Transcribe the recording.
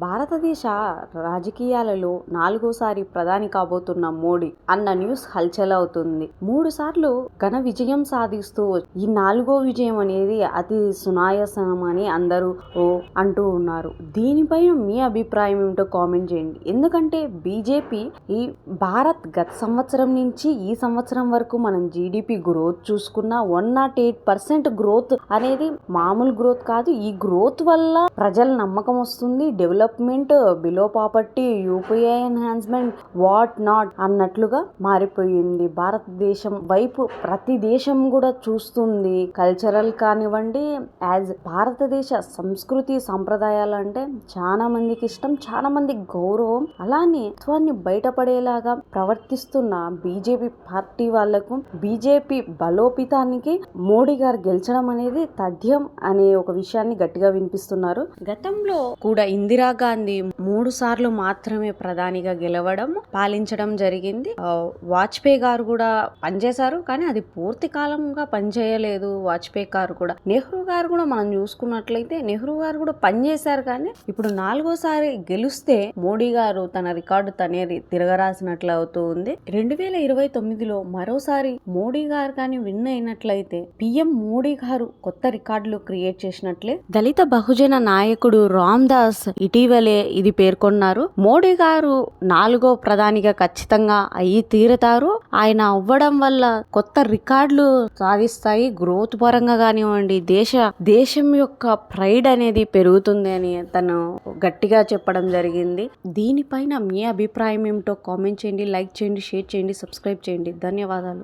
భారతదేశ రాజకీయాలలో నాలుగోసారి ప్రధాని కాబోతున్న మోడీ అన్న న్యూస్ హల్చల్ అవుతుంది. 3 సార్లు ఘన విజయం సాధిస్తూ ఈ 4వ విజయం అనేది అతి సునాయాసం అని అందరూ అంటూ ఉన్నారు. దీనిపై మీ అభిప్రాయం ఏమిటో కామెంట్ చేయండి. ఎందుకంటే బీజేపీ ఈ భారత్ గత సంవత్సరం నుంచి ఈ సంవత్సరం వరకు మనం జీడిపి గ్రోత్ చూసుకున్న 108% గ్రోత్ అనేది మామూలు గ్రోత్ కాదు. ఈ గ్రోత్ వల్ల ప్రజల నమ్మకం వస్తుంది. Development, below poverty, UPI enhancement, what not అన్నట్లుగా మారిపోయింది. భారతదేశం వైపు ప్రతి దేశం కూడా చూస్తుంది. కల్చరల్ కానివ్వండి, యాజ్ భారతదేశ సంస్కృతి సంప్రదాయాలు అంటే చాలా మందికి ఇష్టం, చాలా మంది గౌరవం. అలానే తత్వాన్ని బయటపడేలాగా ప్రవర్తిస్తున్న బీజేపీ పార్టీ వాళ్లకు బీజేపీ బలోపేతానికి మోడీ గారు గెలిచడం అనేది తథ్యం అనే ఒక విషయాన్ని గట్టిగా వినిపిస్తున్నారు. గతంలో కూడా ఇందిరాగాంధీ 3 సార్లు మాత్రమే ప్రధానిగా గెలవడం, పాలించడం జరిగింది. వాజ్పేయి గారు కూడా పనిచేశారు, కానీ అది పూర్తి కాలంగా పనిచేయలేదు. వాజ్పేయి గారు కూడా, నెహ్రూ గారు కూడా మనం చూసుకున్నట్లయితే నెహ్రూ గారు కూడా పనిచేశారు. కానీ ఇప్పుడు 4వసారి గెలిస్తే మోడీ గారు తన రికార్డు తనేది తిరగరాసినట్లు అవుతూ ఉంది. 2029లో మరోసారి మోడీ గారు కానీ విన్ అయినట్లయితే పిఎం మోడీ గారు కొత్త రికార్డులు క్రియేట్ చేసినట్లే. దళిత బహుజన నాయకుడు రామ్ దాస్ ఇటీవలే ఇది పేర్కొన్నారు. మోడీ గారు 4వ ప్రధానిగా ఖచ్చితంగా అయ్యి తీరుతారు. ఆయన అవ్వడం వల్ల కొత్త రికార్డులు సాధిస్తాయి. గ్రోత్ పరంగా కానివ్వండి, దేశం యొక్క ప్రైడ్ అనేది పెరుగుతుంది అని తను గట్టిగా చెప్పడం జరిగింది. దీనిపైన మీ అభిప్రాయం ఏమిటో కామెంట్ చేయండి, లైక్ చేయండి, షేర్ చేయండి, సబ్స్క్రైబ్ చేయండి. ధన్యవాదాలు.